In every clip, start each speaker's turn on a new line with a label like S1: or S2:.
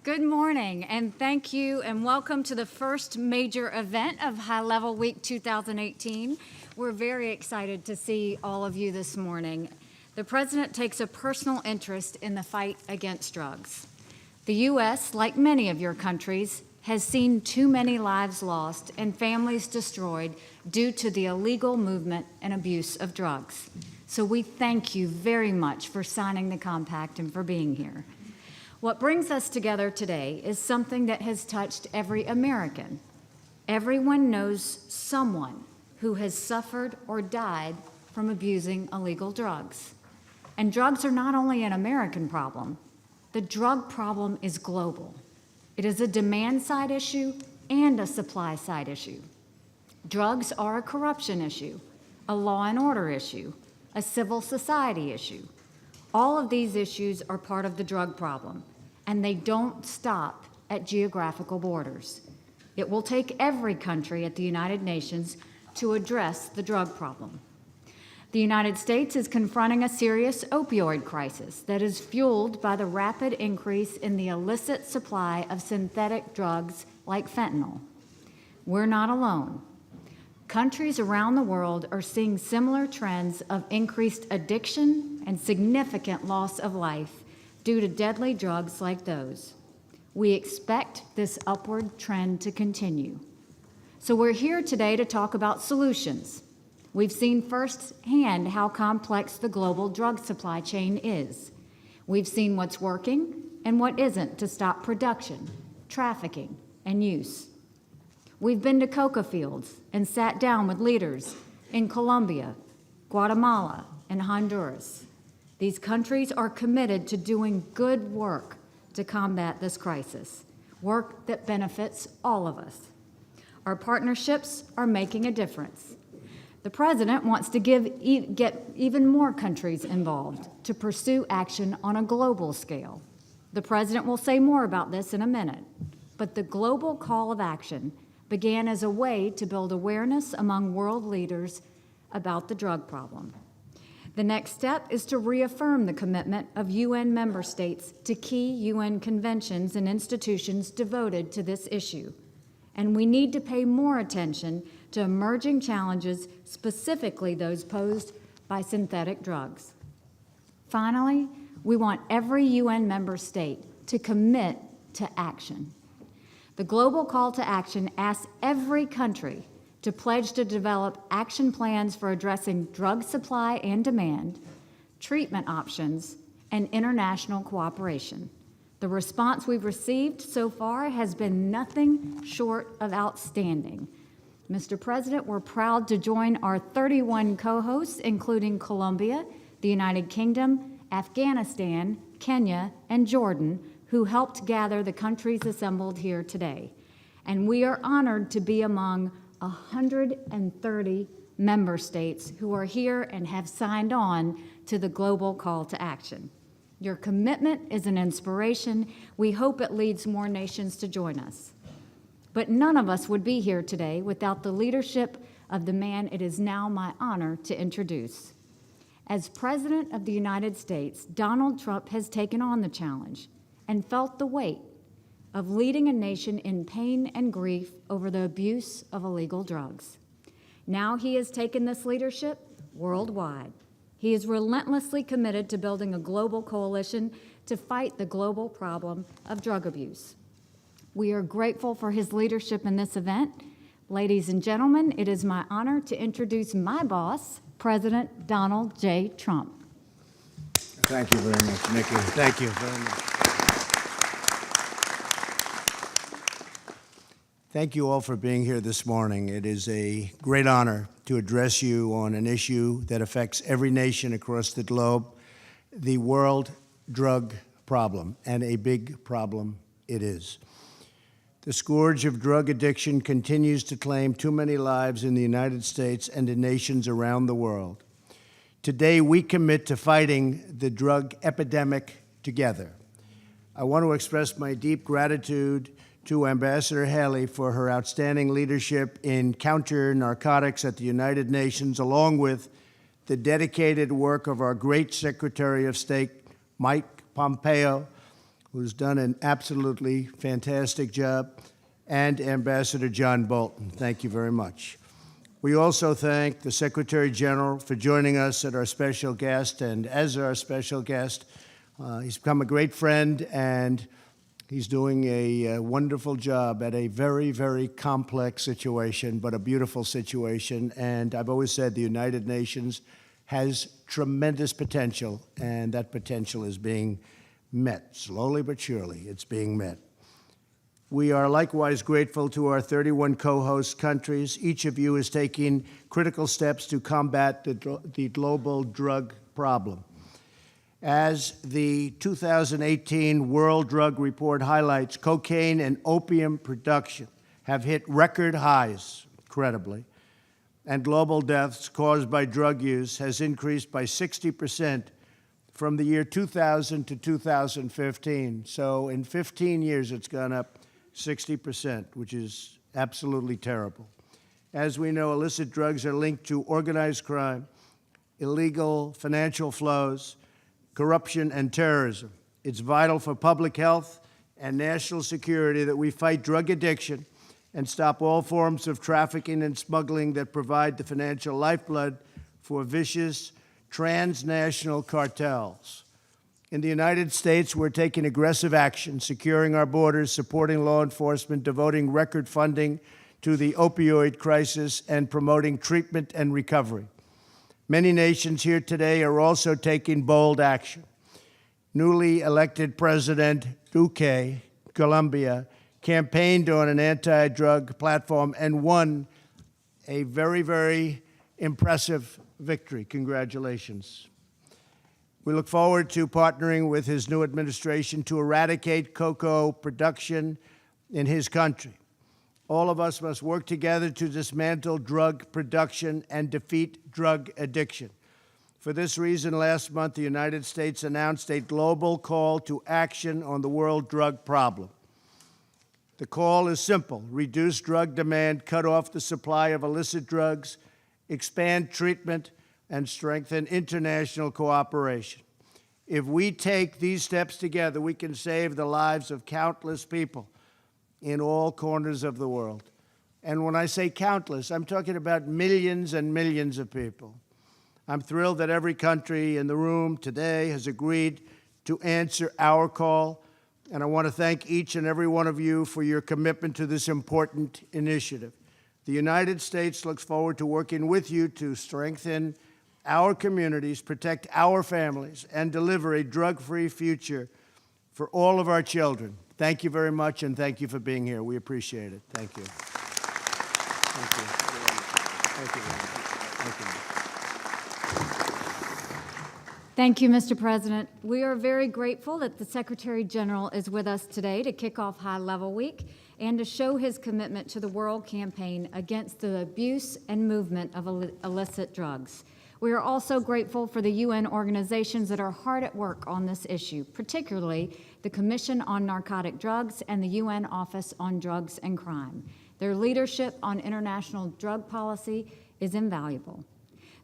S1: Good morning, and thank you, and welcome to the first major event of High Level Week 2018. We're very excited to see all of you this morning. The President takes a personal interest in the fight against drugs. The U.S., like many of your countries, has seen too many lives lost and families destroyed due to the illegal movement and abuse of drugs. So we thank you very much for signing the compact and for being here. What brings us together today is something that has touched every American. Everyone knows someone who has suffered or died from abusing illegal drugs. And drugs are not only an American problem, the drug problem is global. It is a demand side issue and a supply side issue. Drugs are a corruption issue, a law and order issue, a civil society issue. All of these issues are part of the drug problem, and they don't stop at geographical borders. It will take every country at the United Nations to address the drug problem. The United States is confronting a serious opioid crisis that is fueled by the rapid increase in the illicit supply of synthetic drugs like fentanyl. We're not alone. Countries around the world are seeing similar trends of increased addiction and significant loss of life due to deadly drugs like those. We expect this upward trend to continue. So we're here today to talk about solutions. We've seen firsthand how complex the global drug supply chain is. We've seen what's working and what isn't to stop production, trafficking, and use. We've been to coca fields and sat down with leaders in Colombia, Guatemala, and Honduras. These countries are committed to doing good work to combat this crisis, work that benefits all of us. Our partnerships are making a difference. The President wants to get even more countries involved to pursue action on a global scale. The President will say more about this in a minute, but the global call of action began as a way to build awareness among world leaders about the drug problem. The next step is to reaffirm the commitment of UN member states to key UN conventions and institutions devoted to this issue. And we need to pay more attention to emerging challenges, specifically those posed by synthetic drugs. Finally, we want every UN member state to commit to action. The global call to action asks every country to pledge to develop action plans for addressing drug supply and demand, treatment options, and international cooperation. The response we've received so far has been nothing short of outstanding. Mr. President, we're proud to join our 31 co-hosts, including Colombia, the United Kingdom, Afghanistan, Kenya, and Jordan, who helped gather the countries assembled here today. And we are honored to be among 130 member states who are here and have signed on to the global call to action. Your commitment is an inspiration. We hope it leads more nations to join us. But none of us would be here today without the leadership of the man it is now my honor to introduce. As President of the United States, Donald Trump has taken on the challenge and felt the weight of leading a nation in pain and grief over the abuse of illegal drugs. Now he has taken this leadership worldwide. He is relentlessly committed to building a global coalition to fight the global problem of drug abuse. We are grateful for his leadership in this event. Ladies and gentlemen, it is my honor to introduce my boss, President Donald J. Trump.
S2: Thank you very much, Nikki. Thank you very much. Thank you all for being here this morning. It is a great honor to address you on an issue that affects every nation across the globe, the world drug problem, and a big problem it is. The scourge of drug addiction continues to claim too many lives in the United States and in nations around the world. Today, we commit to fighting the drug epidemic together. I want to express my deep gratitude to Ambassador Haley for her outstanding leadership in counter-narcotics at the United Nations, along with the dedicated work of our great Secretary of State, Mike Pompeo, who's done an absolutely fantastic job, and Ambassador John Bolton. Thank you very much. We also thank the Secretary General for joining us as our special guest, he's become a great friend, and he's doing a wonderful job at a very, very complex situation, but a beautiful situation. And I've always said the United Nations has tremendous potential, and that potential is being met. Slowly but surely, it's being met. We are likewise grateful to our 31 co-host countries. Each of you is taking critical steps to combat the global drug problem. As the 2018 World Drug Report highlights, cocaine and opium production have hit record highs, incredibly, and global deaths caused by drug use has increased by 60% from the year 2000 to 2015. So in 15 years, it's gone up 60%, which is absolutely terrible. As we know, illicit drugs are linked to organized crime, illegal financial flows, corruption, and terrorism. It's vital for public health and national security that we fight drug addiction and stop all forms of trafficking and smuggling that provide the financial lifeblood for vicious transnational cartels. In the United States, we're taking aggressive action, securing our borders, supporting law enforcement, devoting record funding to the opioid crisis, and promoting treatment and recovery. Many nations here today are also taking bold action. Newly elected President Duque, Colombia, campaigned on an anti-drug platform and won a very, very impressive victory. Congratulations. We look forward to partnering with his new administration to eradicate cocoa production in his country. All of us must work together to dismantle drug production and defeat drug addiction. For this reason, last month, the United States announced a global call to action on the world drug problem. The call is simple: reduce drug demand, cut off the supply of illicit drugs, expand treatment, and strengthen international cooperation. If we take these steps together, we can save the lives of countless people in all corners of the world. And when I say countless, I'm talking about millions and millions of people. I'm thrilled that every country in the room today has agreed to answer our call, and I want to thank each and every one of you for your commitment to this important initiative. The United States looks forward to working with you to strengthen our communities, protect our families, and deliver a drug-free future for all of our children. Thank you very much, and thank you for being here. We appreciate it. Thank you. Thank you. Thank you. Thank you.
S1: Thank you, Mr. President. We are very grateful that the Secretary General is with us today to kick off High Level Week and to show his commitment to the World Campaign against the abuse and movement of illicit drugs. We are also grateful for the UN organizations that are hard at work on this issue, particularly the Commission on Narcotic Drugs and the UN Office on Drugs and Crime. Their leadership on international drug policy is invaluable.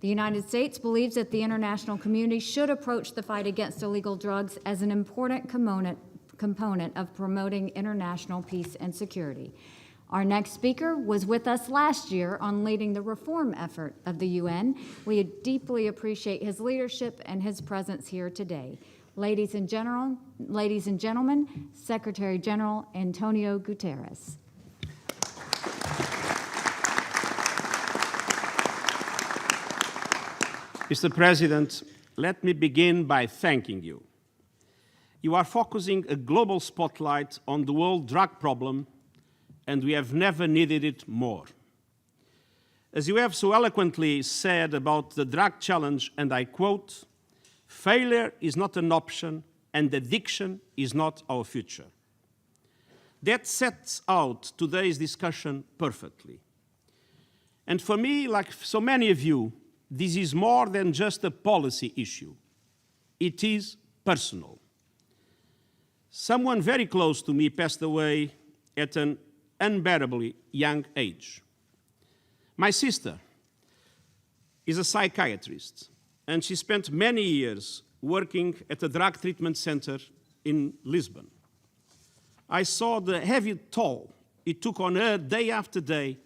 S1: The United States believes that the international community should approach the fight against illegal drugs as an important component of promoting international peace and security. Our next speaker was with us last year on leading the reform effort of the UN. We deeply appreciate his leadership and his presence here today. Ladies and gentlemen, Secretary General Antonio Guterres.
S3: Mr. President, let me begin by thanking you. You are focusing a global spotlight on the world drug problem, and we have never needed it more. As you have so eloquently said about the drug challenge, and I quote, "Failure is not an option, and addiction is not our future." That sets out today's discussion perfectly. And for me, like so many of you, this is more than just a policy issue. It is personal. Someone very close to me passed away at an unbearably young age. My sister is a psychiatrist, and she spent many years working at a drug treatment center in Lisbon. I saw the heavy toll it took on her day after day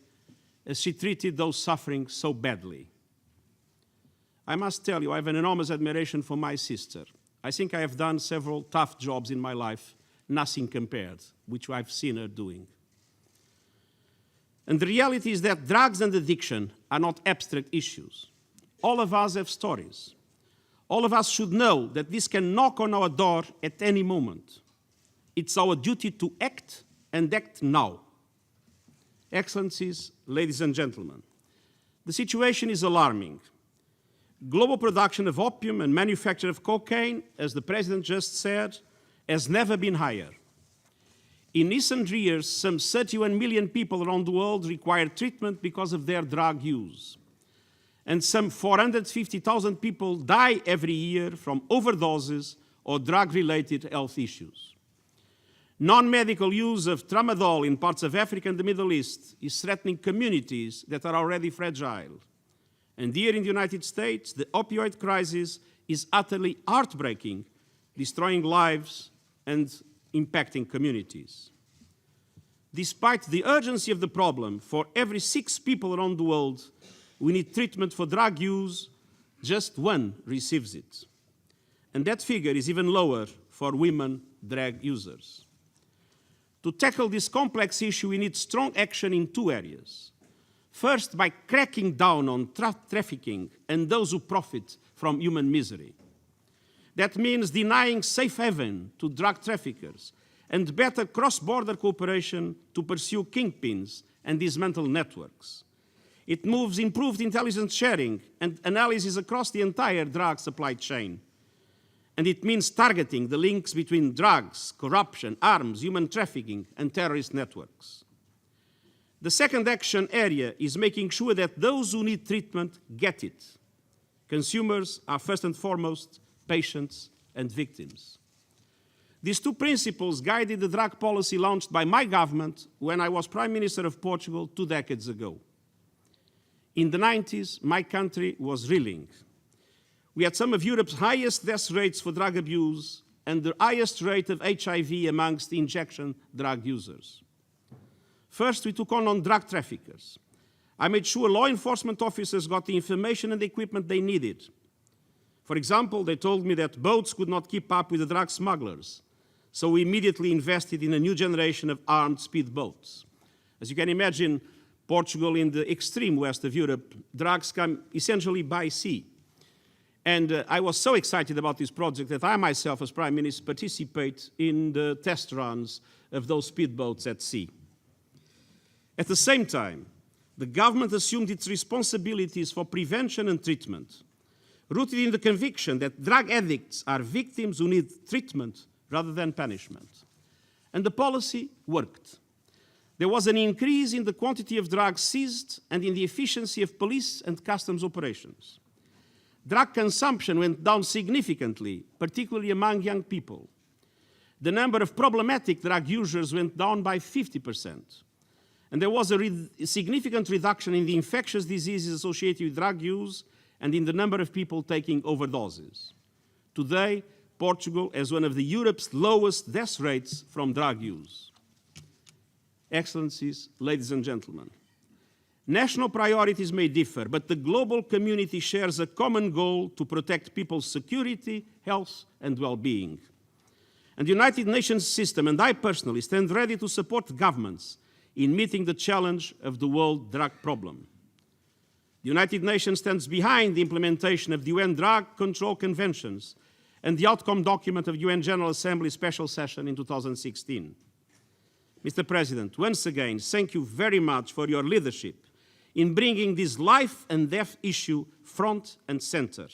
S3: as she treated those suffering so badly. I must tell you, I have an enormous admiration for my sister. I think I have done several tough jobs in my life, nothing compared, which I've seen her doing. And the reality is that drugs and addiction are not abstract issues. All of us have stories. All of us should know that this can knock on our door at any moment. It's our duty to act, and act now. Excellencies, ladies and gentlemen, the situation is alarming. Global production of opium and manufacture of cocaine, as the President just said, has never been higher. In recent years, some 31 million people around the world require treatment because of their drug use. And some 450,000 people die every year from overdoses or drug-related health issues. Non-medical use of tramadol in parts of Africa and the Middle East is threatening communities that are already fragile. And here in the United States, the opioid crisis is utterly heartbreaking, destroying lives and impacting communities. Despite the urgency of the problem, for every 6 people around the world who need treatment for drug use, just 1 receives it. And that figure is even lower for women drug users. To tackle this complex issue, we need strong action in 2 areas. First, by cracking down on trafficking and those who profit from human misery. That means denying safe haven to drug traffickers and better cross-border cooperation to pursue kingpins and dismantle networks. It moves improved intelligence sharing and analysis across the entire drug supply chain. And it means targeting the links between drugs, corruption, arms, human trafficking, and terrorist networks. The second action area is making sure that those who need treatment get it. Consumers are first and foremost patients and victims. These 2 principles guided the drug policy launched by my government when I was Prime Minister of Portugal 2 decades ago. In the 90s, my country was reeling. We had some of Europe's highest death rates for drug abuse and the highest rate of HIV amongst injection drug users. First, we took on drug traffickers. I made sure law enforcement officers got the information and the equipment they needed. For example, they told me that boats could not keep up with the drug smugglers, so we immediately invested in a new generation of armed speedboats. As you can imagine, Portugal, in the extreme west of Europe, drugs come essentially by sea. And I was so excited about this project that I myself, as Prime Minister, participate in the test runs of those speedboats at sea. At the same time, the government assumed its responsibilities for prevention and treatment, rooted in the conviction that drug addicts are victims who need treatment rather than punishment. And the policy worked. There was an increase in the quantity of drugs seized and in the efficiency of police and customs operations. Drug consumption went down significantly, particularly among young people. The number of problematic drug users went down by 50%. And there was a significant reduction in the infectious diseases associated with drug use and in the number of people taking overdoses. Today, Portugal has one of Europe's lowest death rates from drug use. Excellencies, ladies and gentlemen, national priorities may differ, but the global community shares a common goal to protect people's security, health, and well-being. And the United Nations system, and I personally, stand ready to support governments in meeting the challenge of the world drug problem. The United Nations stands behind the implementation of the UN Drug Control Conventions and the outcome document of UN General Assembly Special Session in 2016. Mr. President, once again, thank you very much for your leadership in bringing this life and death issue front and center.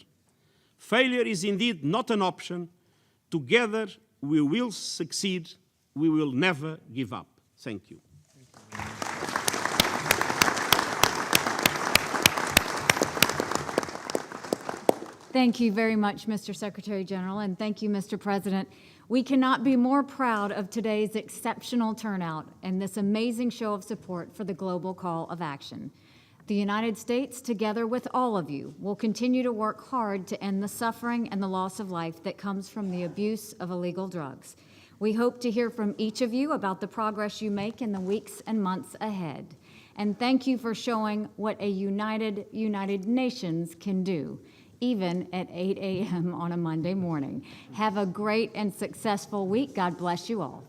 S3: Failure is indeed not an option. Together, we will succeed. We will never give up. Thank you.
S1: Thank you very much, Mr. Secretary General, and thank you, Mr. President. We cannot be more proud of today's exceptional turnout and this amazing show of support for the global call of action. The United States, together with all of you, will continue to work hard to end the suffering and the loss of life that comes from the abuse of illegal drugs. We hope to hear from each of you about the progress you make in the weeks and months ahead. And thank you for showing what a united United Nations can do, even at 8 a.m. on a Monday morning. Have a great and successful week. God bless you all.